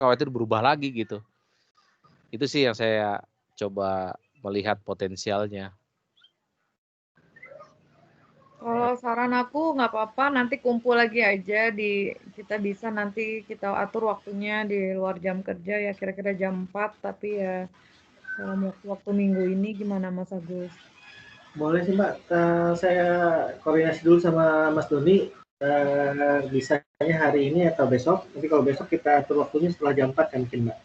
khawatir berubah lagi gitu. Itu sih yang saya coba melihat potensialnya. Kalau saran aku nggak apa-apa, nanti kumpul lagi aja kita bisa nanti kita atur waktunya di luar jam kerja ya kira-kira jam 4, tapi ya dalam waktu minggu ini gimana Mas Agus? Boleh sih Mbak, saya koordinasi dulu sama Mas Doni, bisanya hari ini atau besok. Nanti kalau besok kita atur waktunya setelah jam 4 kan mungkin Mbak.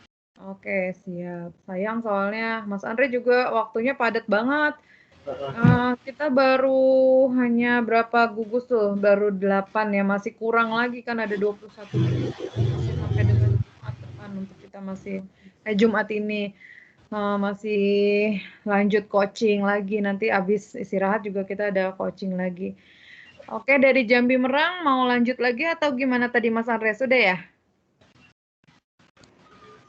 Oke, siap. Sayang soalnya Mas Andre juga waktunya padat banget. Kita baru hanya berapa gugus tuh? Baru 8 ya, masih kurang lagi kan ada 21 gugus. Masih sampai dengan Jumat depan untuk kita Jumat ini masih lanjut coaching lagi. Nanti habis istirahat juga kita ada coaching lagi. Oke, dari Jambi Merang mau lanjut lagi atau gimana tadi Mas Andre? Sudah ya?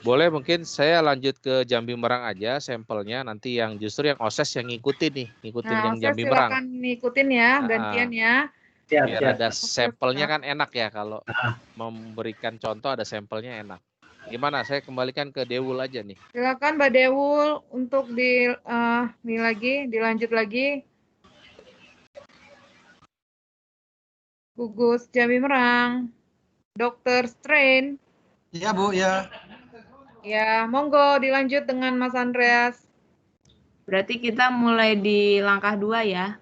Boleh, mungkin saya lanjut ke Jambi Merang aja sampelnya, nanti yang justru yang OSES yang ngikutin nih, ngikutin yang Jambi Merang. Silakan ngikutin ya, gantian ya. Biar ada sampelnya kan enak ya, kalau memberikan contoh ada sampelnya enak. Gimana, saya kembalikan ke Dewul aja nih. Silakan Mbak Dewul untuk dilanjut lagi. Gugus Jambi Merang, Dr. Strain. Iya Bu, ya. Ya, monggo dilanjut dengan Mas Andreas. Berarti kita mulai di langkah 2 ya?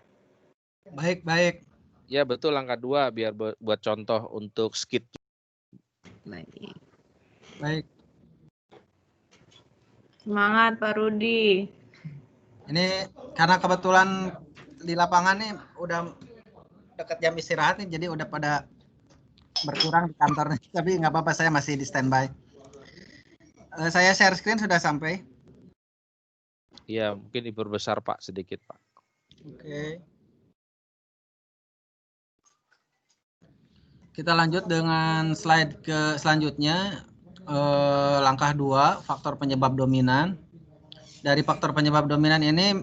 Baik. Ya betul, langkah 2 biar buat contoh untuk skit. Baik. Semangat Pak Rudi. Ini karena kebetulan di lapangan nih udah dekat jam istirahat nih, jadi udah pada berkurang di kantor nih. Tapi nggak apa-apa, saya masih di standby. Saya share screen sudah sampai. Iya, mungkin diperbesar Pak sedikit Pak. Oke. Kita lanjut dengan slide ke selanjutnya. Langkah 2, faktor penyebab dominan. Dari faktor penyebab dominan ini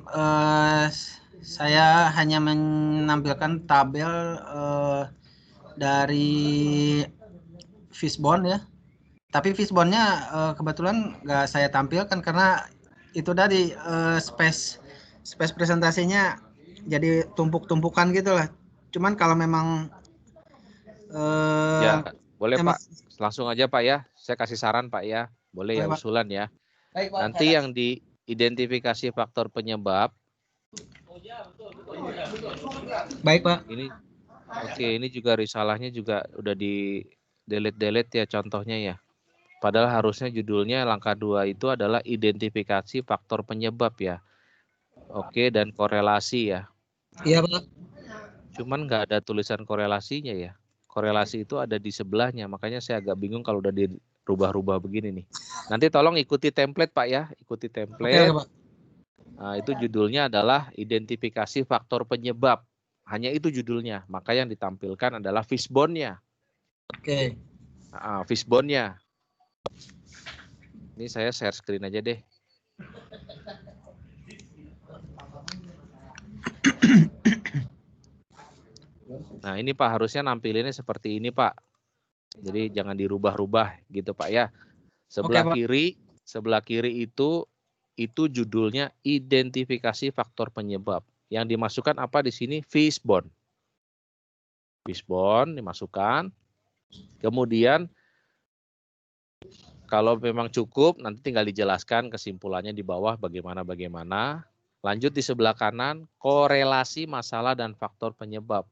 saya hanya menampilkan tabel dari Fishbone ya. Tapi Fishbone-nya kebetulan nggak saya tampilkan karena itu tadi space presentasinya jadi tumpuk-tumpukan gitu lah. Cuman kalau memang ya boleh Pak, langsung aja Pak ya. Saya kasih saran Pak ya. Boleh ya, usulan ya. Nanti yang diidentifikasi faktor penyebab. Baik Pak. Ini juga risalahnya juga udah di delete ya contohnya ya. Padahal harusnya judulnya langkah 2 itu adalah identifikasi faktor penyebab ya. Oke, dan korelasi ya. Iya Pak. Cuman nggak ada tulisan korelasinya ya. Korelasi itu ada di sebelahnya, makanya saya agak bingung kalau udah dirubah-rubah begini nih. Nanti tolong ikuti template Pak ya, ikuti template. Oke, Pak. Nah, itu judulnya adalah identifikasi faktor penyebab. Hanya itu judulnya, maka yang ditampilkan adalah fishbone-nya. Oke. Fishbone-nya. Ini saya share screen aja deh. Nah ini Pak, harusnya nampilinnya seperti ini Pak. Jadi jangan dirubah-rubah gitu Pak ya. Sebelah kiri itu judulnya identifikasi faktor penyebab. Yang dimasukkan apa di sini? Fishbone. Fishbone dimasukkan. Kemudian kalau memang cukup nanti tinggal dijelaskan kesimpulannya di bawah bagaimana. Lanjut di sebelah kanan, korelasi masalah dan faktor penyebab.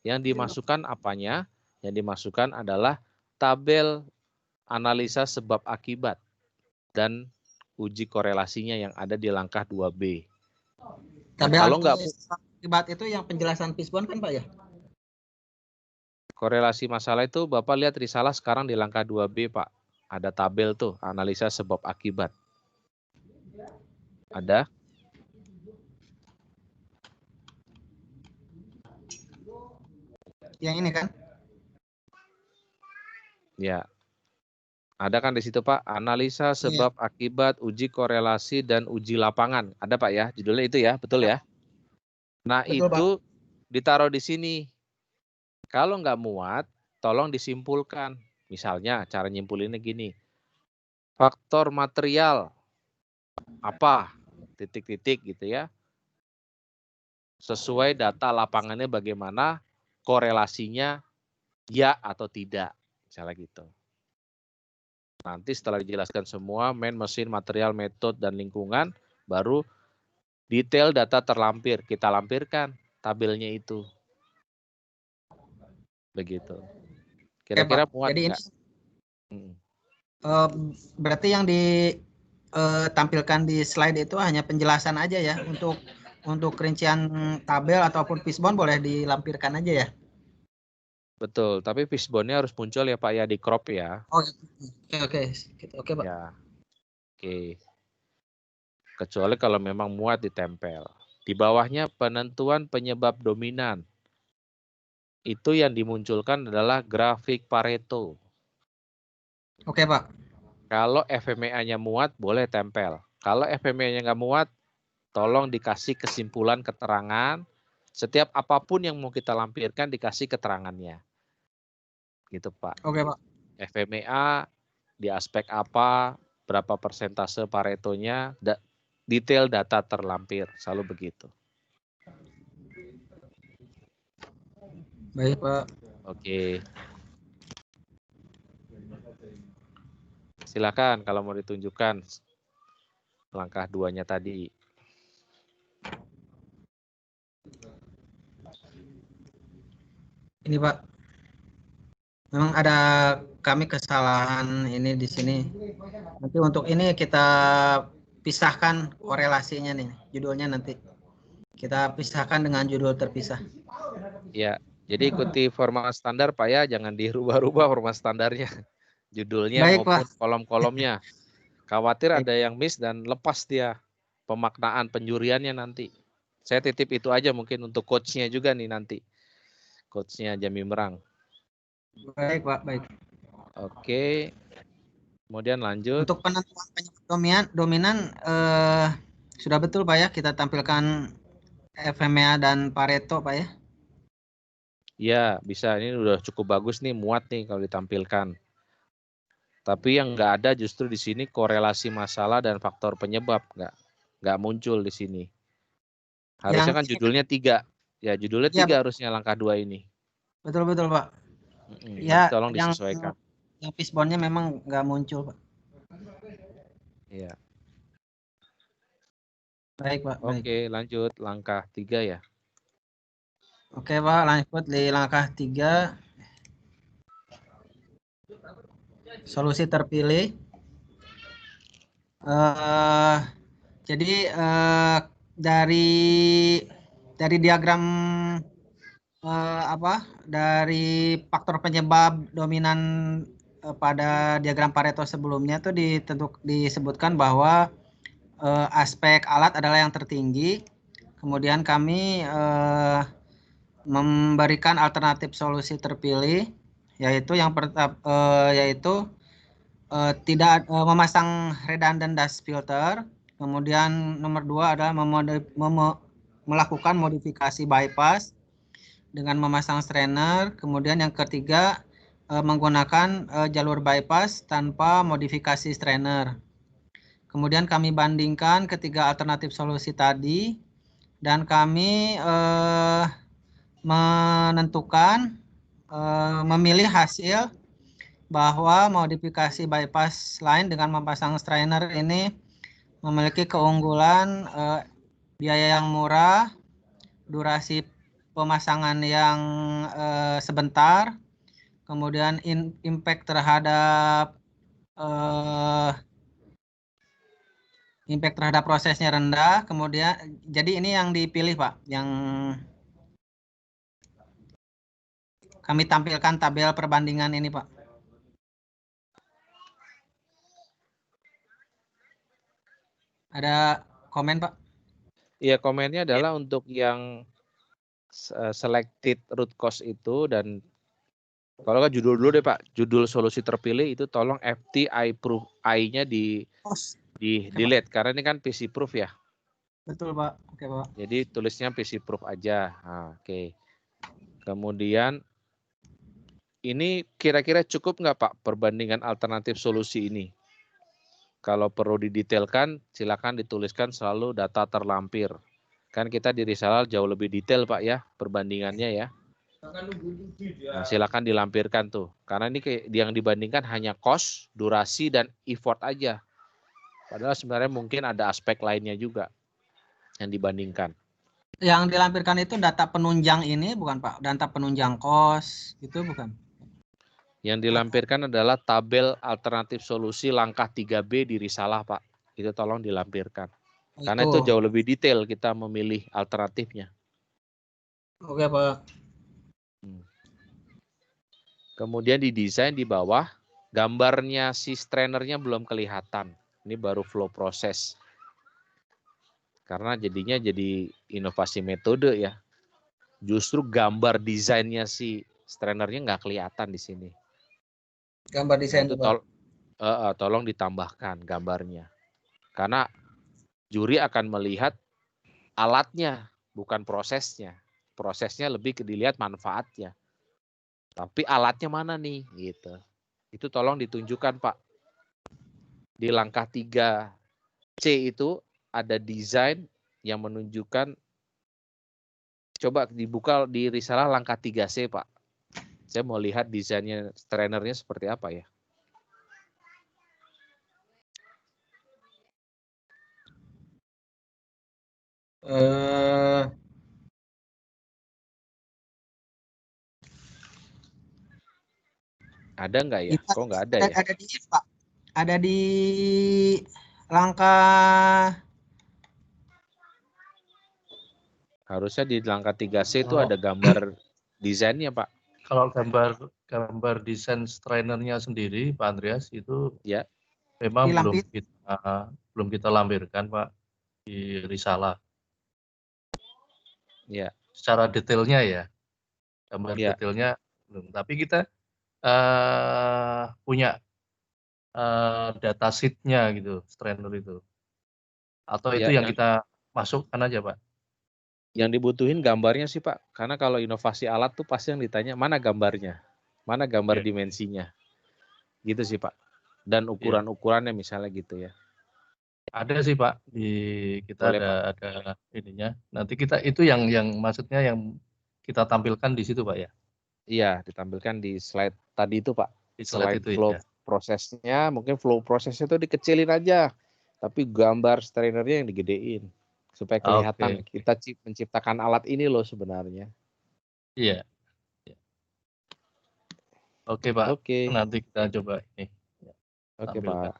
Yang dimasukkan apanya? Yang dimasukkan adalah tabel analisa sebab akibat dan uji korelasinya yang ada di langkah 2B. Tabel kalau nggak akibat itu yang penjelasan Fishbone kan Pak ya? Korelasi masalah itu Bapak lihat risalah sekarang di langkah 2B Pak. Ada tabel tuh, analisa sebab akibat. Ada? Yang ini kan? Ya. Ada kan di situ Pak, analisa sebab akibat, uji korelasi dan uji lapangan. Ada Pak ya, judulnya itu ya, betul ya? Nah betul, itu Pak. Ditaruh di sini. Kalau nggak muat, tolong disimpulkan. Misalnya cara nyimpulinnya gini. Faktor material apa? Titik-titik gitu ya. Sesuai data lapangannya bagaimana, korelasinya ya atau tidak, misalnya gitu. Nanti setelah dijelaskan semua, mesin, material, metode, dan lingkungan, baru detail data terlampir. Kita lampirkan tabelnya itu. Begitu. Kira-kira muat Jadi nggak? ini berarti yang ditampilkan di slide itu hanya penjelasan aja ya, untuk rincian tabel ataupun fishbone boleh dilampirkan aja ya. Betul, tapi fishbone-nya harus muncul ya Pak ya, di crop ya. Oh, oke Pak. Ya, oke. Kecuali kalau memang muat ditempel. Di bawahnya penentuan penyebab dominan. Itu yang dimunculkan adalah grafik Pareto. Oke Pak. Kalau FMEA-nya muat, boleh tempel. Kalau FMEA-nya nggak muat, tolong dikasih kesimpulan keterangan. Setiap apapun yang mau kita lampirkan, dikasih keterangannya. Gitu Pak. Oke Pak. FMEA di aspek apa, berapa persentase Paretonya, detail data terlampir, selalu begitu. Baik Pak. Oke. Silakan kalau mau ditunjukkan langkah 2-nya tadi. Ini Pak. Memang ada kami kesalahan ini di sini. Nanti untuk ini kita pisahkan korelasinya nih, judulnya nanti. Kita pisahkan dengan judul terpisah. Ya, jadi ikuti format standar Pak ya, jangan dirubah-rubah format standarnya. Judulnya Baik, maupun Pak. kolom-kolomnya. Khawatir ada yang miss dan lepas dia pemaknaan penjuriannya nanti. Saya titip itu aja mungkin untuk coach-nya juga nih nanti. Coach-nya Jamie Merang. Baik, Pak, baik. Oke. Kemudian lanjut. Untuk penentuan penyebab dominan sudah betul Pak ya, kita tampilkan FMEA dan Pareto Pak ya. Ya, bisa. Ini udah cukup bagus nih, muat nih kalau ditampilkan. Tapi yang nggak ada justru di sini korelasi masalah dan faktor penyebab nggak muncul di sini. Harusnya kan judulnya 3. Ya, judulnya 3 harusnya langkah 2 ini. Betul Pak. Ya, tolong disesuaikan. Yang fishbone-nya memang nggak muncul Pak. Iya. Baik Pak. Oke, lanjut langkah 3 ya. Oke Pak, lanjut di langkah 3. Solusi terpilih. Jadi dari diagram dari faktor penyebab dominan pada diagram Pareto sebelumnya tuh disebutkan bahwa aspek alat adalah yang tertinggi. Kemudian kami memberikan alternatif solusi terpilih, yaitu yang tidak memasang redundant dust filter. Kemudian nomor 2 adalah melakukan modifikasi bypass dengan memasang strainer. Kemudian yang ketiga menggunakan jalur bypass tanpa modifikasi strainer. Kemudian kami bandingkan ketiga alternatif solusi tadi dan kami menentukan memilih hasil bahwa modifikasi bypass line dengan memasang strainer ini memiliki keunggulan biaya yang murah, durasi pemasangan yang sebentar, kemudian impact terhadap prosesnya rendah. Kemudian jadi ini yang dipilih Pak, yang kami tampilkan tabel perbandingan ini Pak. Ada komen Pak? Iya, komennya adalah untuk yang selected root cause itu, dan kalau kan judul dulu deh Pak, judul solusi terpilih itu tolong FTI proof I-nya di delete karena ini kan PC proof ya. Betul Pak. Oke Pak. Jadi tulisnya PC proof aja. Nah, oke. Kemudian ini kira-kira cukup nggak Pak perbandingan alternatif solusi ini? Kalau perlu didetailkan, silakan dituliskan selalu data terlampir. Kan kita di Risalah jauh lebih detail Pak ya, perbandingannya ya. Nah, silakan dilampirkan tuh. Karena ini yang dibandingkan hanya cost, durasi, dan effort aja. Padahal sebenarnya mungkin ada aspek lainnya juga yang dibandingkan. Yang dilampirkan itu data penunjang ini bukan Pak? Data penunjang kos itu bukan? Yang dilampirkan adalah tabel alternatif solusi langkah 3B di Risalah Pak. Itu tolong dilampirkan. Karena itu jauh lebih detail kita memilih alternatifnya. Oke Pak. Kemudian didesain di bawah, gambarnya si trainernya belum kelihatan. Ini baru flow proses. Karena jadinya jadi inovasi metode ya. Justru gambar desainnya si trainernya nggak kelihatan di sini. Gambar desain itu tolong ditambahkan gambarnya. Karena juri akan melihat alatnya, bukan prosesnya. Prosesnya lebih dilihat manfaatnya. Tapi alatnya mana nih? Gitu. Itu tolong ditunjukkan Pak. Di langkah 3C itu ada desain yang menunjukkan, coba dibuka di Risalah langkah 3C Pak. Saya mau lihat desainnya trainernya seperti apa ya. Ada nggak ya? Kok nggak ada ya? Ada di Pak. Ada di langkah. Harusnya di langkah 3C itu ada gambar desainnya Pak. Kalau gambar desain trainernya sendiri Pak Andreas itu ya memang belum kita lampirkan Pak di Risalah. Ya. Secara detailnya ya. Gambar detailnya belum. Tapi kita punya data sheet-nya gitu, trainer itu. Atau itu yang kita masukkan aja Pak? Yang dibutuhin gambarnya sih Pak. Karena kalau inovasi alat tuh pasti yang ditanya mana gambarnya. Mana gambar dimensinya. Gitu sih Pak. Dan ukuran-ukurannya misalnya gitu ya. Ada sih Pak, di kita ada ininya. Nanti kita itu yang maksudnya yang kita tampilkan di situ Pak ya? Iya, ditampilkan di slide tadi itu Pak. Di slide Slide itu flow ya. prosesnya, mungkin flow prosesnya itu dikecilin aja. Tapi gambar trainernya yang digedein. Supaya kelihatan kita menciptakan alat ini loh sebenarnya. Iya. Oke Pak, Oke. Nanti kita coba ini. Oke Pak.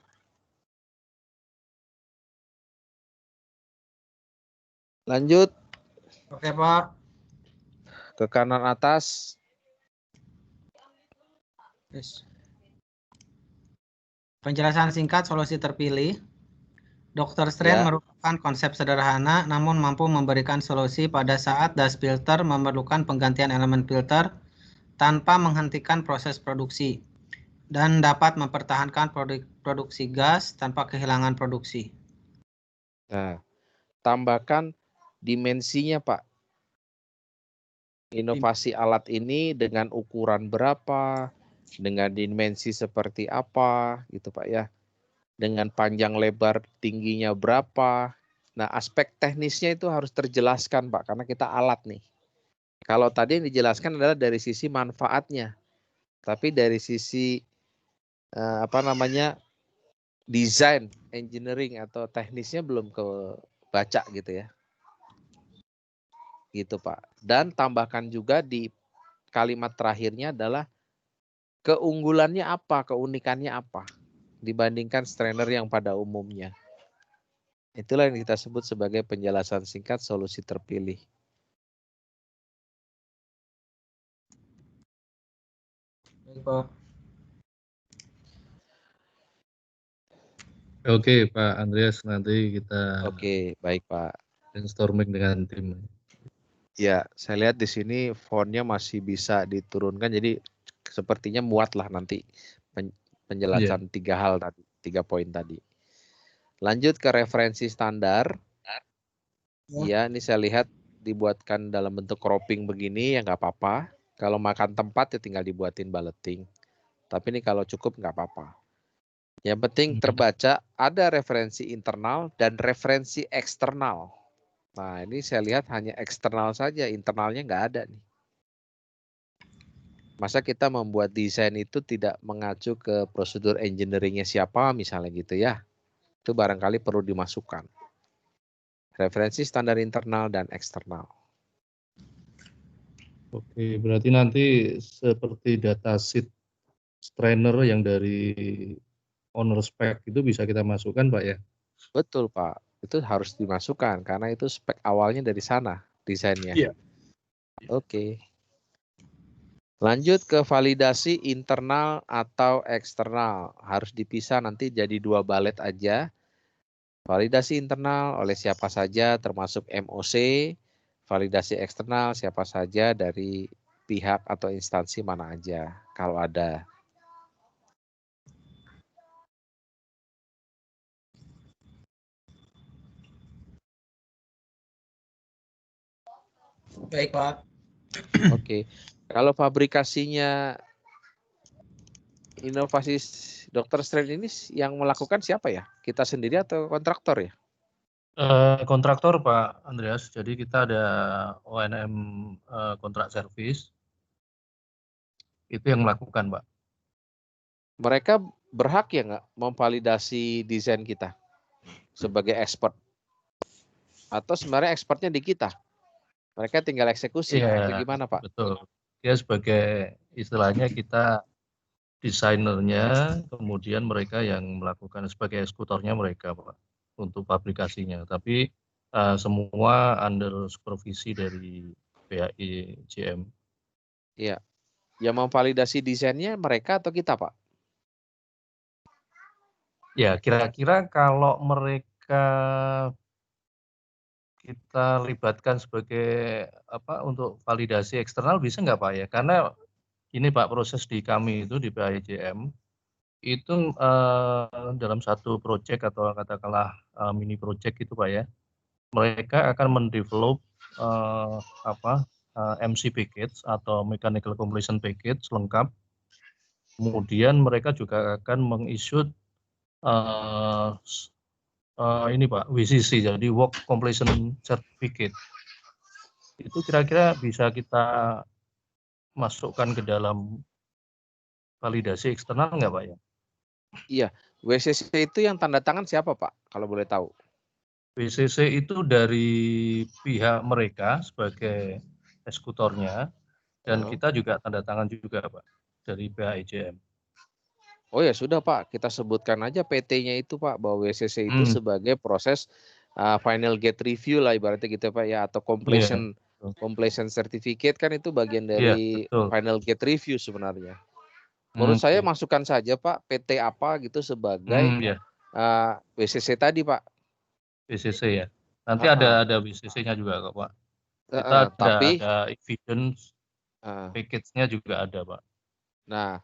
Lanjut. Oke Pak. Ke kanan atas. Penjelasan singkat solusi terpilih. Dr. Strange merupakan konsep sederhana namun mampu memberikan solusi pada saat das filter memerlukan penggantian elemen filter tanpa menghentikan proses produksi dan dapat mempertahankan produksi gas tanpa kehilangan produksi. Nah, tambahkan dimensinya Pak. Inovasi alat ini dengan ukuran berapa, dengan dimensi seperti apa gitu Pak ya. Dengan panjang lebar tingginya berapa. Nah, aspek teknisnya itu harus terjelaskan Pak, karena kita alat nih. Kalau tadi yang dijelaskan adalah dari sisi manfaatnya. Tapi dari sisi desain, engineering atau teknisnya belum kebaca gitu ya. Gitu Pak. Dan tambahkan juga di kalimat terakhirnya adalah keunggulannya apa, keunikannya apa dibandingkan strainer yang pada umumnya. Itulah yang kita sebut sebagai penjelasan singkat solusi terpilih. Baik, Pak. Oke Pak Andreas, nanti kita baik Pak. Brainstorming dengan tim. Ya, saya lihat di sini fontnya masih bisa diturunkan, jadi sepertinya muat lah nanti penjelasan 3 hal tadi, 3 poin tadi. Lanjut ke referensi standar. Ya, ini saya lihat dibuatkan dalam bentuk cropping begini ya nggak apa-apa. Kalau makan tempat ya tinggal dibuatin bulleting. Tapi ini kalau cukup nggak apa-apa. Yang penting terbaca ada referensi internal dan referensi eksternal. Nah, ini saya lihat hanya eksternal saja, internalnya nggak ada nih. Masa kita membuat desain itu tidak mengacu ke prosedur engineering-nya siapa misalnya gitu ya. Itu barangkali perlu dimasukkan. Referensi standar internal dan eksternal. Oke, berarti nanti seperti datasheet trainer yang dari owner spec itu bisa kita masukkan, Pak ya? Betul, Pak. Itu harus dimasukkan karena itu spek awalnya dari sana desainnya. Iya. Oke. Lanjut ke validasi internal atau eksternal. Harus dipisah nanti jadi 2 balet aja. Validasi internal oleh siapa saja termasuk MOC. Validasi eksternal siapa saja dari pihak atau instansi mana aja kalau ada. Baik, Pak. Oke. Kalau fabrikasinya inovasi Dr. Strain ini yang melakukan siapa ya? Kita sendiri atau kontraktor ya? Kontraktor Pak Andreas, jadi kita ada O&M kontrak service, itu yang melakukan Pak. Mereka berhak ya nggak memvalidasi desain kita sebagai expert? Atau sebenarnya expertnya di kita? Mereka tinggal eksekusi, atau gimana Pak? Betul. Dia sebagai istilahnya kita desainernya, kemudian mereka yang melakukan sebagai eksekutornya mereka Pak untuk fabrikasinya. Tapi semua under supervisi dari BAI JM. Iya. Yang memvalidasi desainnya mereka atau kita Pak? Ya kira-kira kalau mereka kita libatkan sebagai apa untuk validasi eksternal bisa nggak Pak ya? Karena ini Pak proses di kami itu di BAIJM itu dalam satu proyek atau katakanlah mini project itu Pak ya, mereka akan mendevelop MC package atau mechanical completion package lengkap. Kemudian mereka juga akan meng-issue ini Pak, WCC, jadi Work Completion Certificate. Itu kira-kira bisa kita masukkan ke dalam validasi eksternal nggak Pak ya? Iya, WCC itu yang tanda tangan siapa Pak, kalau boleh tahu? WCC itu dari pihak mereka sebagai eksekutornya, dan kita juga tanda tangan juga Pak, dari BAIJM. Oh ya sudah Pak, kita sebutkan aja PT-nya itu Pak, bahwa WCC itu sebagai proses final gate review lah ibaratnya gitu Pak ya, atau completion certificate kan itu bagian dari final gate review sebenarnya. Menurut saya masukkan saja Pak, PT apa gitu sebagai WCC tadi Pak. WCC ya, nanti ada WCC-nya juga kok Pak. Kita ada evidence package-nya juga ada Pak. Nah,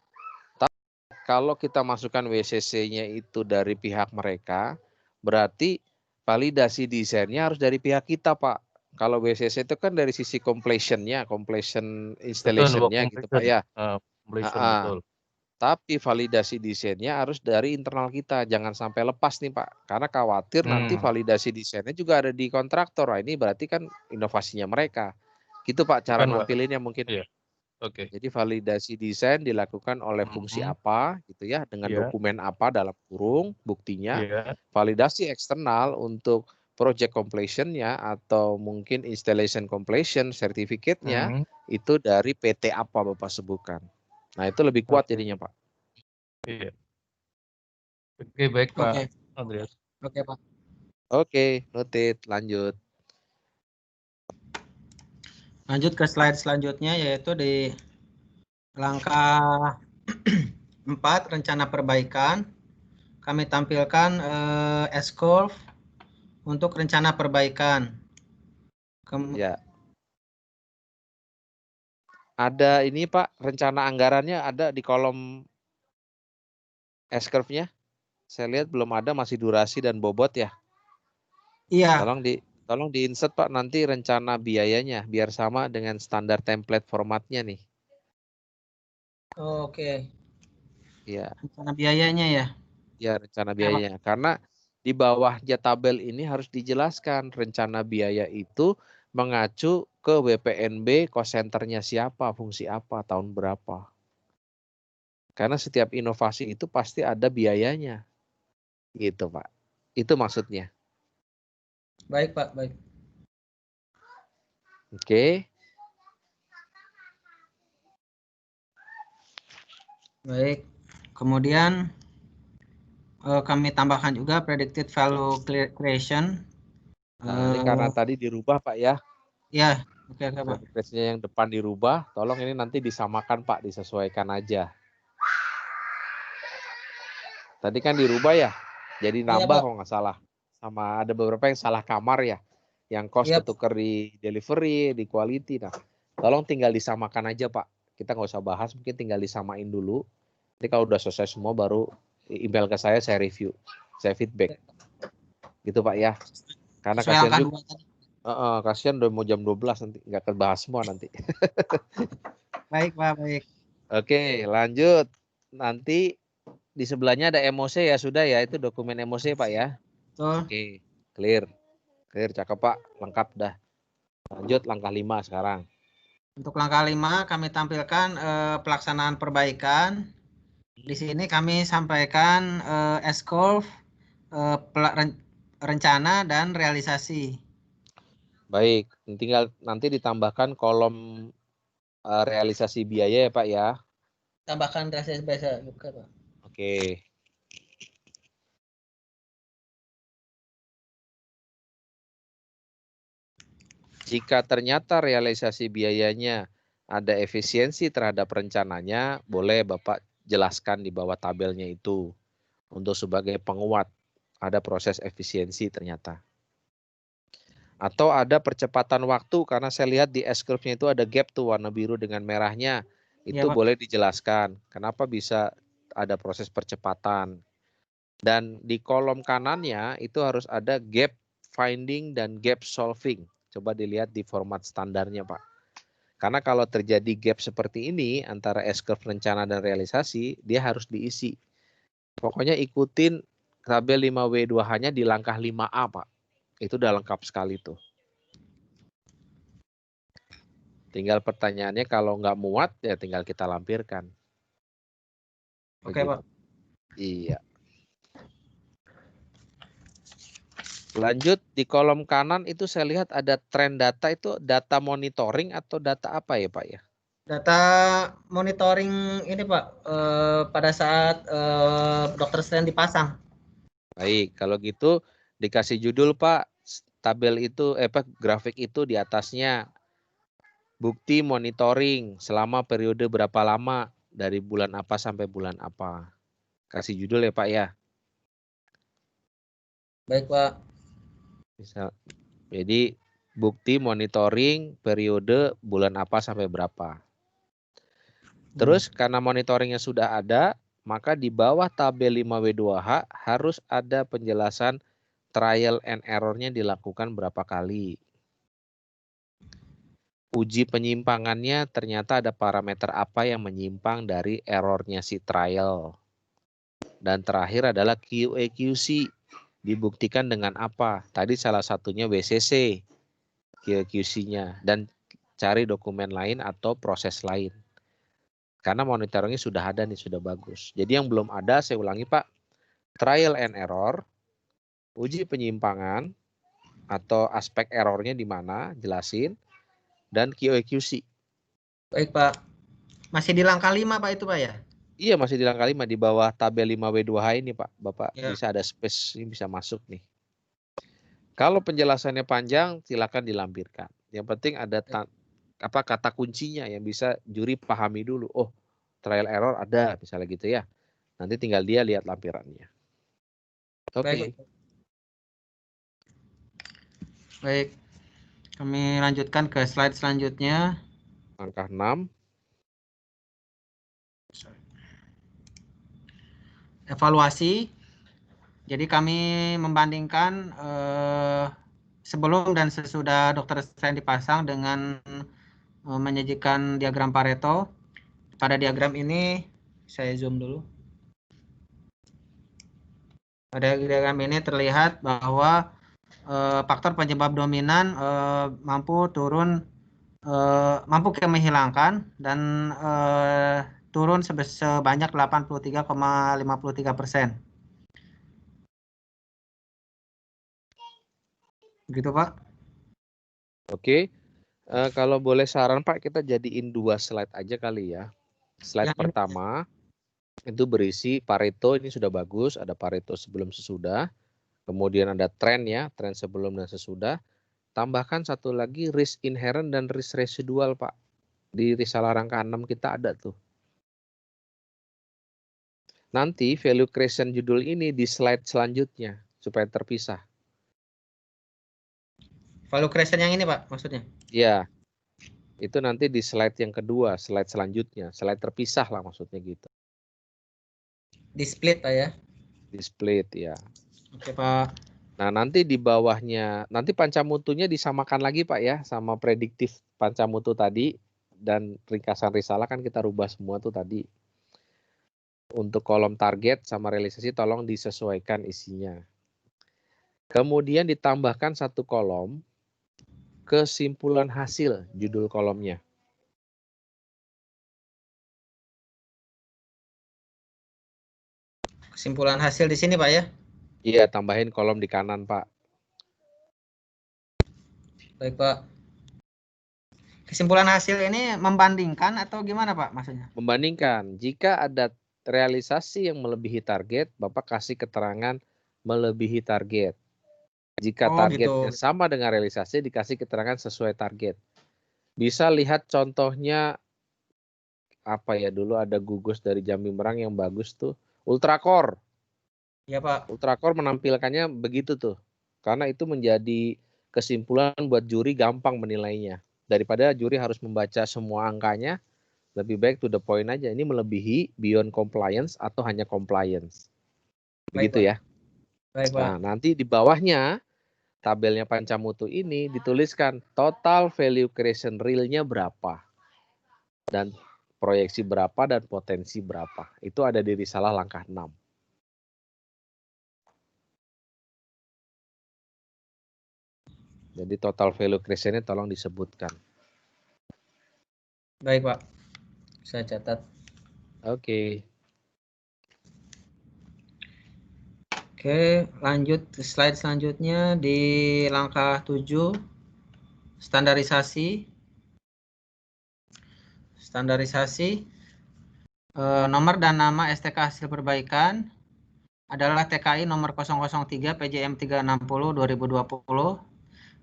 kalau kita masukkan WCC-nya itu dari pihak mereka, berarti validasi desainnya harus dari pihak kita, Pak. Kalau WCC itu kan dari sisi completion-nya, completion installation-nya gitu, Pak ya. Betul. Tapi validasi desainnya harus dari internal kita, jangan sampai lepas nih, Pak. Karena khawatir nanti validasi desainnya juga ada di kontraktor. Nah, ini berarti kan inovasinya mereka. Gitu, Pak, cara nampilinnya mungkin. Iya. Oke. Jadi validasi desain dilakukan oleh fungsi apa gitu ya, dengan dokumen apa dalam kurung buktinya. Validasi eksternal untuk project completion-nya atau mungkin installation completion certificate-nya itu dari PT apa Bapak sebutkan. Nah, itu lebih kuat jadinya, Pak. Iya. Oke, baik Pak Andreas. Oke, Pak. Oke, noted, lanjut. Lanjut ke slide selanjutnya, yaitu di langkah 4 rencana perbaikan. Kami tampilkan S-curve untuk rencana perbaikan. Ya. Ada ini Pak, rencana anggarannya ada di kolom S-curve-nya. Saya lihat belum ada, masih durasi dan bobot ya. Iya. Tolong di-insert Pak nanti rencana biayanya biar sama dengan standar template formatnya nih. Oke. Iya. Rencana biayanya ya. Ya, rencana biayanya. Karena di bawahnya tabel ini harus dijelaskan rencana biaya itu mengacu ke WPNB, cost centernya siapa, fungsi apa, tahun berapa. Karena setiap inovasi itu pasti ada biayanya. Gitu, Pak. Itu maksudnya. Baik, Pak. Baik. Oke. Baik. Kemudian kami tambahkan juga predicted value creation. Nah, ini karena tadi dirubah, Pak ya. Ya, oke Pak. Predictednya yang depan dirubah, tolong ini nanti disamakan, Pak, disesuaikan aja. Tadi kan dirubah ya, jadi nambah kalau nggak salah. Sama ada beberapa yang salah kamar ya, yang cost ketuker di delivery, di quality. Nah, tolong tinggal disamakan aja, Pak. Kita nggak usah bahas, mungkin tinggal disamain dulu. Nanti kalau udah selesai semua baru email ke saya review, saya feedback. Gitu, Pak ya. Karena kasihan juga. Kasihan udah mau jam 12 nanti nggak kebahas semua nanti. Baik, Pak, baik. Oke, lanjut. Nanti di sebelahnya ada MOC ya, sudah ya, itu dokumen MOC, Pak ya. Betul. Oke, clear. Clear, cakep, Pak. Lengkap dah. Lanjut langkah 5 sekarang. Untuk langkah 5 kami tampilkan pelaksanaan perbaikan. Di sini kami sampaikan S-curve, rencana dan realisasi. Baik, tinggal nanti ditambahkan kolom realisasi biaya ya, Pak ya. Tambahkan realisasi biaya juga, Pak. Oke. Jika ternyata realisasi biayanya ada efisiensi terhadap rencananya, boleh Bapak jelaskan di bawah tabelnya itu untuk sebagai penguat. Ada proses efisiensi ternyata. Atau ada percepatan waktu karena saya lihat di S-curve-nya itu ada gap tuh warna biru dengan merahnya. Itu boleh dijelaskan. Kenapa bisa ada proses percepatan. Dan di kolom kanannya itu harus ada gap finding dan gap solving. Coba dilihat di format standarnya, Pak. Karena kalau terjadi gap seperti ini antara S-curve rencana dan realisasi, dia harus diisi. Pokoknya ikutin tabel 5W2H-nya di langkah 5A, Pak. Itu udah lengkap sekali tuh. Tinggal pertanyaannya kalau nggak muat, ya tinggal kita lampirkan. Oke, Pak. Iya. Lanjut di kolom kanan itu saya lihat ada tren data, itu data monitoring atau data apa ya, Pak ya? Data monitoring ini, Pak, pada saat Dr. Strange dipasang. Baik, kalau gitu dikasih judul, Pak, tabel itu grafik itu di atasnya bukti monitoring selama periode berapa lama dari bulan apa sampai bulan apa. Kasih judul ya, Pak ya. Baik, Pak. Misal, jadi bukti monitoring periode bulan apa sampai berapa. Terus karena monitoringnya sudah ada, maka di bawah tabel 5W2H harus ada penjelasan trial and error-nya dilakukan berapa kali. Uji penyimpangannya ternyata ada parameter apa yang menyimpang dari errornya si trial. Dan terakhir adalah QA/QC. Dibuktikan dengan apa? Tadi salah satunya WCC, QA/QC-nya. Dan cari dokumen lain atau proses lain. Karena monitoringnya sudah ada nih, sudah bagus. Jadi yang belum ada, saya ulangi, Pak. Trial and error, uji penyimpangan, atau aspek errornya di mana, jelasin. Dan QA/QC. Baik, Pak. Masih di langkah 5, Pak, itu, Pak ya? Iya, masih di langkah 5 di bawah tabel 5W2H ini, Pak. Bapak bisa ada space, ini bisa masuk nih. Kalau penjelasannya panjang, silakan dilampirkan. Yang penting ada kata kuncinya yang bisa juri pahami dulu. Oh, trial error ada, misalnya gitu ya. Nanti tinggal dia lihat lampirannya. Oke. Baik. Kami lanjutkan ke slide selanjutnya. Langkah 6. Evaluasi. Jadi kami membandingkan sebelum dan sesudah Dr. Strange dipasang dengan menyajikan diagram Pareto. Pada diagram ini saya zoom dulu. Pada diagram ini terlihat bahwa faktor penyebab dominan mampu kami hilangkan dan turun sebanyak 83,53%. Gitu Pak. Oke. Kalau boleh saran Pak, kita jadiin 2 slide aja kali ya. Slide pertama itu berisi Pareto, ini sudah bagus, ada Pareto sebelum sesudah. Kemudian ada tren ya, tren sebelum dan sesudah. Tambahkan satu lagi risk inherent dan risk residual Pak. Di risalah rangka 6 kita ada tuh. Nanti value creation judul ini di slide selanjutnya supaya terpisah. Value creation yang ini Pak maksudnya? Ya, itu nanti di slide yang kedua, slide selanjutnya. Slide terpisah lah maksudnya gitu. Di split Pak ya? Di split ya. Oke Pak. Nah nanti di bawahnya, nanti pancamutunya disamakan lagi Pak ya sama prediktif pancamutu tadi. Dan ringkasan risalah kan kita rubah semua tuh tadi. Untuk kolom target sama realisasi tolong disesuaikan isinya. Kemudian ditambahkan satu kolom kesimpulan hasil judul kolomnya. Kesimpulan hasil di sini Pak ya? Iya, tambahin kolom di kanan Pak. Baik Pak. Kesimpulan hasil ini membandingkan atau gimana Pak maksudnya? Membandingkan, jika ada realisasi yang melebihi target, Bapak kasih keterangan melebihi target. Jika targetnya gitu. sama dengan realisasi, dikasih keterangan sesuai target. Bisa lihat contohnya, apa ya, dulu ada gugus dari Jambi Merang yang bagus tuh, Ultracore. Iya Pak. Ultracore menampilkannya begitu tuh. Karena itu menjadi kesimpulan buat juri gampang menilainya. Daripada juri harus membaca semua angkanya, lebih baik to the point aja. Ini melebihi, beyond compliance, atau hanya compliance. Begitu ya. Baik Pak. Nah, nanti di bawahnya, tabelnya Pancamutu ini dituliskan total value creation real-nya berapa. Dan proyeksi berapa dan potensi berapa. Itu ada di risalah langkah 6. Jadi total value creation-nya tolong disebutkan. Baik Pak. Saya catat. Oke. Oke, lanjut ke slide selanjutnya di langkah 7, standarisasi. Standarisasi, nomor dan nama STK hasil perbaikan adalah TKI nomor 003 PJM 360 2020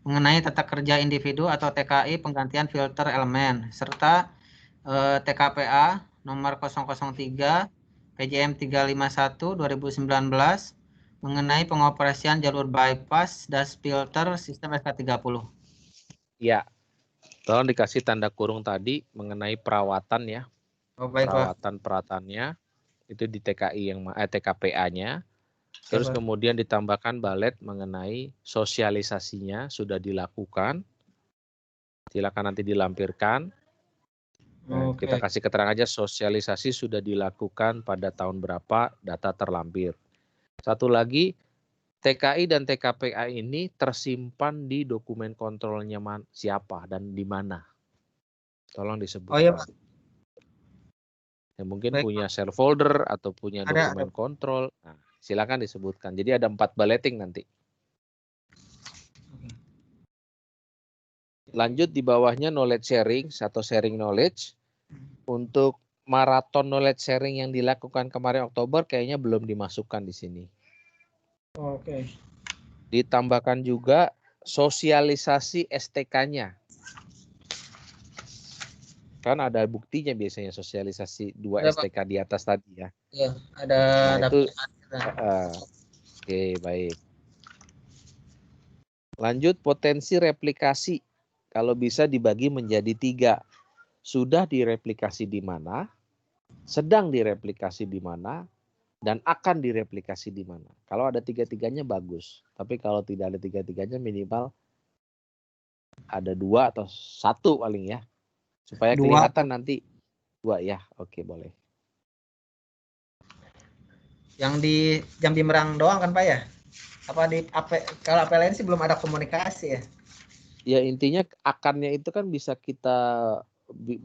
mengenai tata kerja individu atau TKI penggantian filter elemen, serta TKPA nomor 003 PJM 351 2019 mengenai pengoperasian jalur bypass das filter sistem SK30. Ya, tolong dikasih tanda kurung tadi mengenai perawatan ya. Oh, baik, perawatan perawatannya itu di TKI yang TKPA-nya. Terus kemudian ditambahkan balet mengenai sosialisasinya sudah dilakukan. Silakan nanti dilampirkan. Nah, kita kasih keterangan aja sosialisasi sudah dilakukan pada tahun berapa, data terlampir. Satu lagi, TKI dan TKPA ini tersimpan di dokumen kontrolnya siapa dan di mana. Tolong disebutkan. Oh iya Pak. Ya, mungkin punya share folder atau punya dokumen kontrol. Nah, silakan disebutkan. Jadi ada 4 balleting nanti. Lanjut di bawahnya knowledge sharing atau sharing knowledge. Untuk maraton knowledge sharing yang dilakukan kemarin Oktober kayaknya belum dimasukkan di sini. Oke. Ditambahkan juga sosialisasi STK-nya. Kan ada buktinya biasanya sosialisasi 2 STK di atas tadi ya. Iya, ada. Nah, itu oke, baik. Lanjut potensi replikasi. Kalau bisa dibagi menjadi 3. Sudah direplikasi di mana, sedang direplikasi di mana, dan akan direplikasi di mana. Kalau ada 3-3-nya bagus. Tapi kalau tidak ada 3-3-nya minimal ada 2 atau 1 paling ya. Supaya kelihatan nanti 2 ya. Oke, boleh. Yang di Jambi Merang doang kan Pak ya? Apa di kalau AP lain sih belum ada komunikasi ya? Ya intinya akannya itu kan bisa kita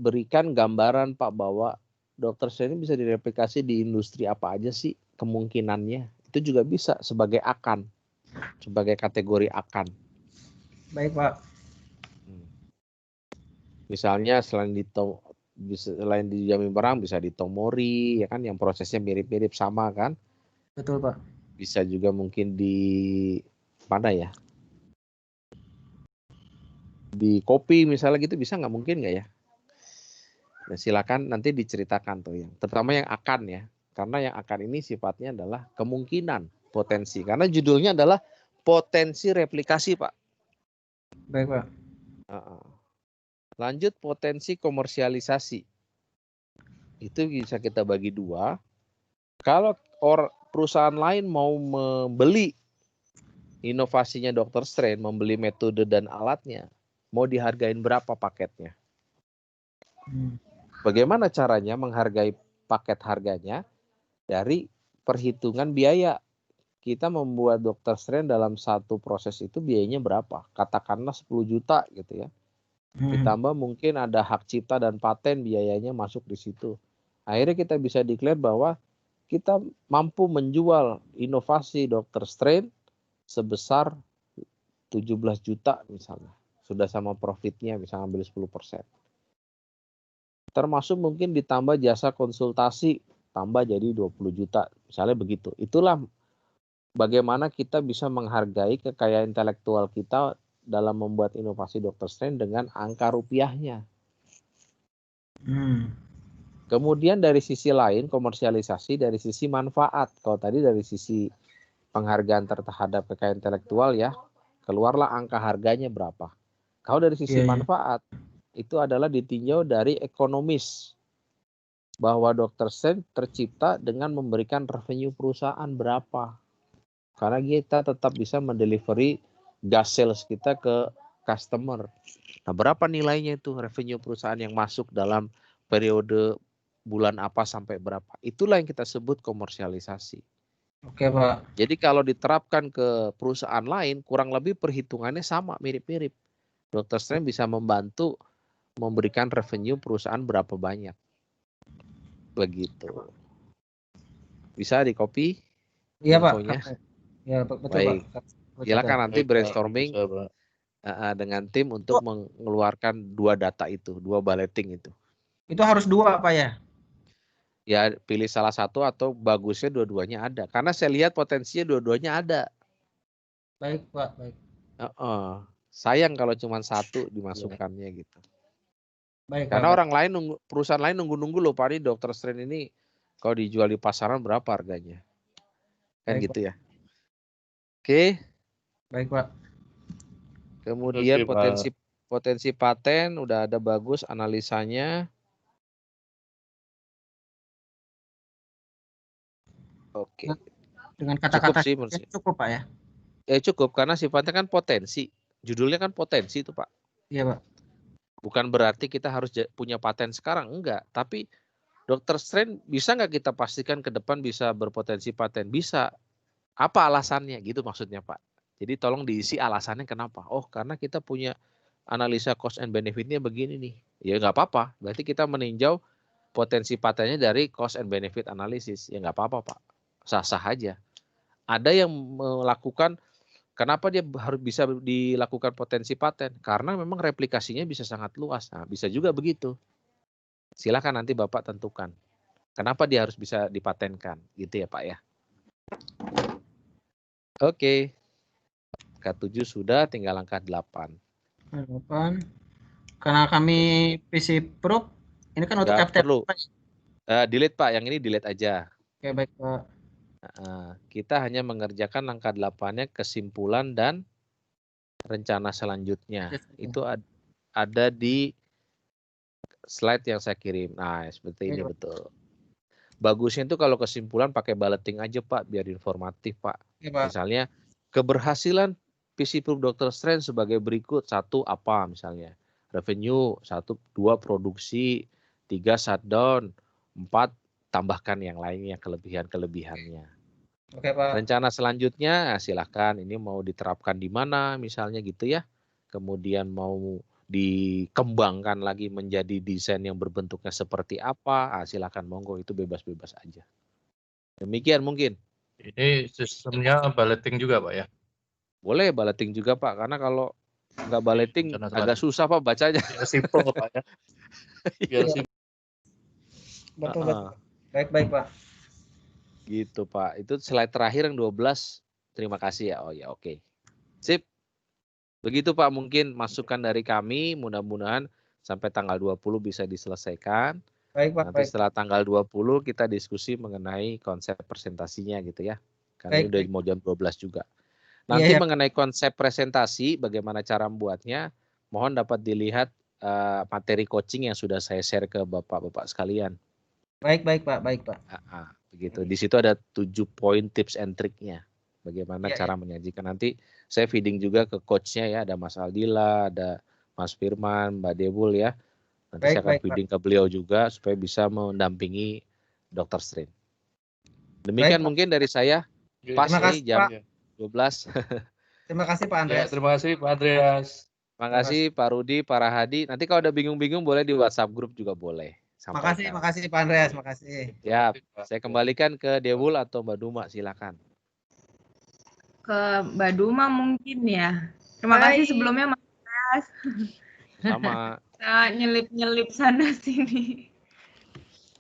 berikan gambaran Pak bahwa Dr. Strange ini bisa direplikasi di industri apa aja sih kemungkinannya. Itu juga bisa sebagai akan, sebagai kategori akan. Baik Pak. Misalnya selain di Jambi Merang bisa di Tomori ya kan, yang prosesnya mirip-mirip sama kan. Betul Pak. Bisa juga mungkin di mana ya? Di kopi misalnya gitu, bisa nggak, mungkin nggak ya? Nah, silakan nanti diceritakan tuh yang terutama yang akan ya, karena yang akan ini sifatnya adalah kemungkinan, potensi, karena judulnya adalah potensi replikasi Pak. Baik Pak. Lanjut, potensi komersialisasi. Itu bisa kita bagi dua. Kalau perusahaan lain mau membeli inovasinya Dr. Strange, membeli metode dan alatnya, mau dihargain berapa paketnya? Bagaimana caranya menghargai paket harganya? Dari perhitungan biaya. Kita membuat Dr. Strange dalam satu proses itu biayanya berapa? Katakanlah 10 juta gitu ya. Ditambah mungkin ada hak cipta dan paten, biayanya masuk di situ. Akhirnya kita bisa declare bahwa kita mampu menjual inovasi Dr. Strange sebesar 17 juta misalnya. Sudah sama profitnya, bisa ambil 10%. Termasuk mungkin ditambah jasa konsultasi, tambah jadi 20 juta. Misalnya begitu. Itulah bagaimana kita bisa menghargai kekayaan intelektual kita dalam membuat inovasi Dr. Strange dengan angka rupiahnya. Kemudian dari sisi lain, komersialisasi dari sisi manfaat. Kalau tadi dari sisi penghargaan terhadap kekayaan intelektual ya, keluarlah angka harganya berapa. Kalau dari sisi manfaat, itu adalah ditinjau dari ekonomis. Bahwa Dr. Strange tercipta dengan memberikan revenue perusahaan berapa. Karena kita tetap bisa mendelivery gas sales kita ke customer. Nah, berapa nilainya itu revenue perusahaan yang masuk dalam periode bulan apa sampai berapa. Itulah yang kita sebut komersialisasi. Oke Pak. Jadi kalau diterapkan ke perusahaan lain, kurang lebih perhitungannya sama, mirip-mirip. Dr. Strange bisa membantu memberikan revenue perusahaan berapa banyak. Begitu. Bisa di copy? Iya Pak. Ya betul Baik. Pak. Silakan nanti brainstorming Pak. Dengan tim untuk mengeluarkan 2 data itu, 2 balloting itu. Itu harus 2 Pak ya? Ya pilih salah satu atau bagusnya dua-duanya ada. Karena saya lihat potensinya dua-duanya ada. Baik Pak, baik. Sayang kalau cuma satu dimasukkannya gitu. Baik. Karena orang lain perusahaan lain nunggu-nunggu loh Pak, ini Dr. Strange ini kalau dijual di pasaran berapa harganya. Kan baik, gitu Pak. Ya. Oke. Baik Pak. Kemudian potensi paten udah ada bagus analisanya. Oke. Dengan kata-kata cukup Pak ya? Ya cukup karena sifatnya kan potensi. Judulnya kan potensi itu Pak. Iya Pak. Bukan berarti kita harus punya paten sekarang, enggak. Tapi Dr. Strange bisa nggak kita pastikan ke depan bisa berpotensi paten? Bisa. Apa alasannya gitu maksudnya Pak? Jadi tolong diisi alasannya kenapa. Oh karena kita punya analisa cost and benefitnya begini nih. Ya nggak apa-apa. Berarti kita meninjau potensi patennya dari cost and benefit analysis. Ya nggak apa-apa Pak. Sah-sah aja. Ada yang melakukan, kenapa dia harus bisa dilakukan potensi paten? Karena memang replikasinya bisa sangat luas. Nah, bisa juga begitu. Silakan nanti Bapak tentukan. Kenapa dia harus bisa dipatenkan? Gitu ya Pak ya. Oke. K7 sudah, tinggal langkah 8. Karena kami PC Pro, ini kan untuk FTP. Perlu. Delete Pak, yang ini delete aja. Oke, baik Pak. Kita hanya mengerjakan langkah 8-nya kesimpulan dan rencana selanjutnya. Itu ada di slide yang saya kirim. Nah, seperti ini betul. Bagusnya itu kalau kesimpulan pakai bulleting aja Pak, biar informatif Pak. Ya, Pak. Misalnya keberhasilan PC Proof Dr. Strange sebagai berikut. 1 apa misalnya? Revenue, 1, 2 produksi, 3 shutdown, 4 tambahkan yang lainnya kelebihan-kelebihannya. Oke, Pak. Rencana selanjutnya silahkan ini mau diterapkan di mana misalnya gitu ya. Kemudian mau dikembangkan lagi menjadi desain yang berbentuknya seperti apa, silahkan monggo, itu bebas-bebas aja. Demikian mungkin. Ini sistemnya balloting juga Pak ya? Boleh balloting juga Pak, karena kalau nggak balloting Rencana agak susah Pak bacanya. Biar simple Pak ya. Biar Iya. simple. Betul, betul. Baik, Pak. Gitu Pak. Itu slide terakhir yang 12. Terima kasih ya. Oh ya, oke. Sip. Begitu Pak, mungkin masukan dari kami, mudah-mudahan sampai tanggal 20 bisa diselesaikan. Baik, Pak. Nanti setelah tanggal 20 kita diskusi mengenai konsep presentasinya gitu ya. Karena ini udah mau jam 12 juga. Nanti mengenai konsep presentasi, bagaimana cara membuatnya, mohon dapat dilihat materi coaching yang sudah saya share ke Bapak-bapak sekalian. Baik, Pak. Begitu. Di situ ada 7 poin tips and triknya. Bagaimana cara menyajikan. Nanti saya feeding juga ke coachnya ya, ada Mas Aldila, ada Mas Firman, Mbak Debul ya. Nanti saya akan feeding ke beliau juga supaya bisa mendampingi Dr. Strain. Demikian mungkin dari saya. Pas nih jam 12. Terima kasih Pak Andreas. Ya, terima kasih Pak Andreas. Terima kasih Pak Rudi, Pak Rahadi. Nanti kalau ada bingung-bingung boleh di WhatsApp grup juga boleh. Makasih Pak Andreas, makasih. Ya, saya kembalikan ke Dewul atau Mbak Duma, silakan. Ke Mbak Duma mungkin ya. Terima kasih sebelumnya Mas Andreas. Sama. Nyelip-nyelip sana sini.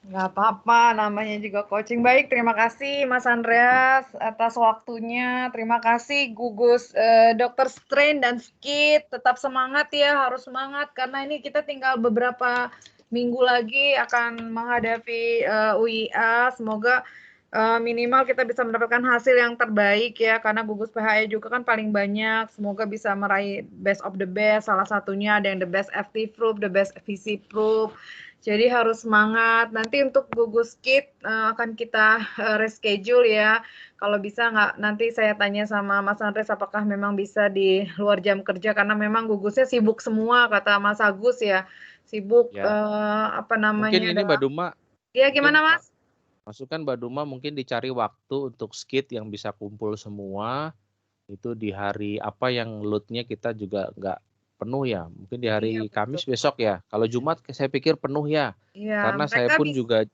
Nggak apa-apa, namanya juga coaching. Baik, terima kasih Mas Andreas atas waktunya. Terima kasih gugus Dr. Strain dan Skit. Tetap semangat ya, harus semangat karena ini kita tinggal beberapa minggu lagi akan menghadapi UIA. Semoga minimal kita bisa mendapatkan hasil yang terbaik ya, karena gugus PHE juga kan paling banyak. Semoga bisa meraih best of the best. Salah satunya ada yang the best FT proof, the best VC proof. Jadi harus semangat. Nanti untuk gugus kit akan kita reschedule ya. Kalau bisa nggak, nanti saya tanya sama Mas Andres apakah memang bisa di luar jam kerja, karena memang gugusnya sibuk semua kata Mas Agus ya. Sibuk ya. Apa namanya. Mungkin ini Mbak Duma. Ya gimana Mas? Masukan Mbak Duma mungkin dicari waktu untuk skit yang bisa kumpul semua. Itu di hari apa yang loadnya kita juga nggak penuh ya, mungkin di hari Kamis besok ya. Kalau Jumat saya pikir penuh ya, karena saya pun juga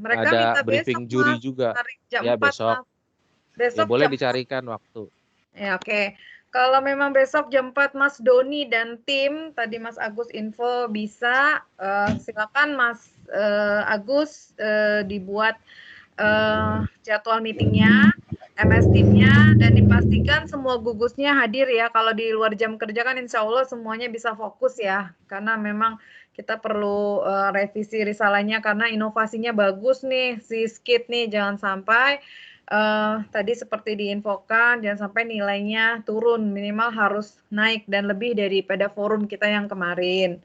ada briefing juri juga ya besok. Ya boleh dicarikan waktu. Ya oke. Kalau memang besok jam 4 Mas Doni dan tim tadi Mas Agus info bisa, silakan Mas Agus dibuat jadwal meetingnya, MS Team-nya, dan dipastikan semua gugusnya hadir ya. Kalau di luar jam kerja kan insya Allah semuanya bisa fokus ya, karena memang kita perlu revisi risalahnya karena inovasinya bagus nih si Skit nih, jangan sampai tadi seperti diinfokan, jangan sampai nilainya turun, minimal harus naik dan lebih daripada forum kita yang kemarin.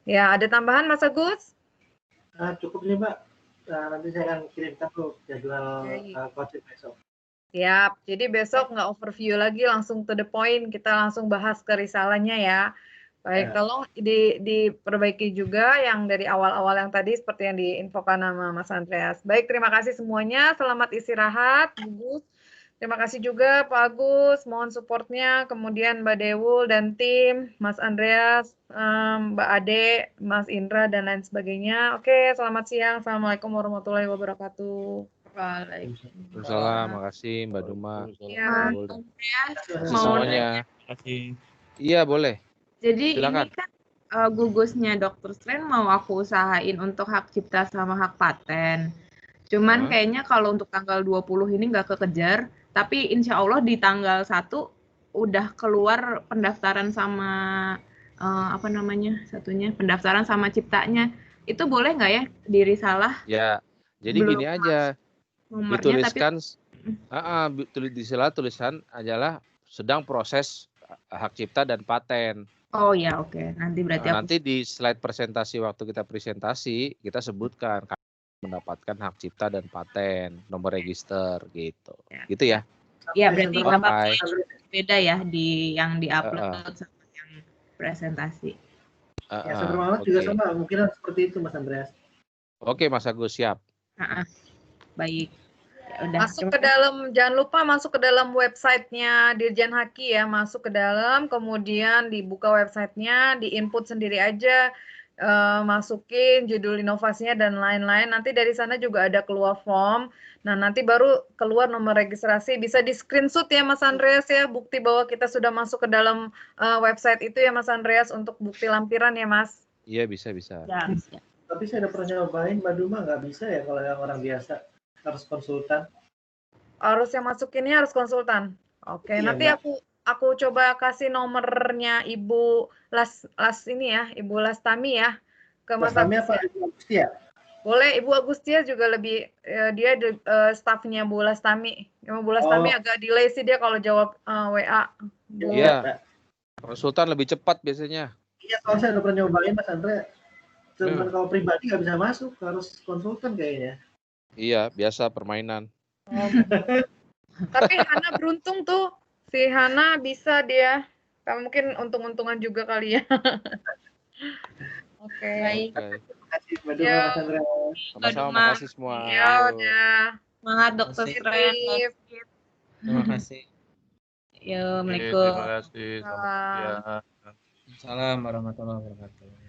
Ya, ada tambahan Mas Agus? Cukup nih Mbak. Nanti saya akan kirimkan tuh jadwal coaching besok. Siap, jadi besok nggak overview lagi, langsung to the point, kita langsung bahas ke risalahnya ya. Baik, tolong diperbaiki juga yang dari awal-awal yang tadi seperti yang diinfokan sama Mas Andreas. Baik, terima kasih semuanya, selamat istirahat, Gugus. Terima kasih juga Pak Agus, mohon supportnya, kemudian Mbak Dewul dan tim, Mas Andreas, Mbak Ade, Mas Indra, dan lain sebagainya. Oke, selamat siang. Assalamualaikum warahmatullahi wabarakatuh. Waalaikumsalam, makasih Mbak Duma. Ya, semuanya. Iya, boleh. Jadi silakan. Ini kan gugusnya Dr. Strain mau aku usahain untuk hak cipta sama hak paten. Cuman kayaknya kalau untuk tanggal 20 ini nggak kekejar, tapi insya Allah di tanggal 1 udah keluar pendaftaran sama apa namanya satunya, pendaftaran sama ciptanya. Itu boleh nggak ya di risalah? Ya, jadi gini aja. Dituliskan, tulisan adalah sedang proses hak cipta dan paten. Oh ya, oke. Nanti berarti nanti di slide presentasi waktu kita presentasi kita sebutkan mendapatkan hak cipta dan paten, nomor register gitu. Gitu ya. Iya, berarti beda ya di yang di-upload sama yang presentasi. Ya, sebenarnya juga sama, mungkin seperti itu Mas Andreas. Oke, Mas Agus, siap. Baik. Udah. Masuk ke dalam, jangan lupa masuk ke dalam websitenya Dirjen Haki ya, masuk ke dalam, kemudian dibuka websitenya, diinput sendiri aja, masukin judul inovasinya dan lain-lain. Nanti dari sana juga ada keluar form. Nah, nanti baru keluar nomor registrasi. Bisa di screenshot ya Mas Andreas ya, bukti bahwa kita sudah masuk ke dalam website itu ya Mas Andreas, untuk bukti lampiran ya Mas. Iya, bisa. Ya. Tapi saya udah pernah nyobain, Mbak Duma nggak bisa ya kalau yang orang biasa, harus konsultan. Harus yang masukinnya harus konsultan. Oke, Iya, nanti Mbak. aku coba kasih nomornya Ibu Las ini ya, Ibu Lastami ya, ke Mas Lastami Agus apa? ya. Ibu Agustia? Boleh, Ibu Agustia juga lebih, dia stafnya Bu Lastami. Bu Lastami agak delay sih dia kalau jawab WA. Iya, konsultan lebih cepat biasanya. Iya, kalau saya udah pernah nyobain Mas Andre, cuman kalau pribadi nggak bisa masuk, harus konsultan kayaknya. Iya, biasa permainan. Tapi Hana beruntung tuh, si Hana bisa dia. Mungkin untung-untungan juga kali ya. Oke. Baik. Terima kasih Mbak Duma, Mas Andre. Sama-sama, Duma. makasih semua. Ya udah. Semangat Dokter Terima Stren. Terima kasih. Yo, Oke, Assalamualaikum. terima kasih. Selamat siang. Assalamualaikum warahmatullahi wabarakatuh.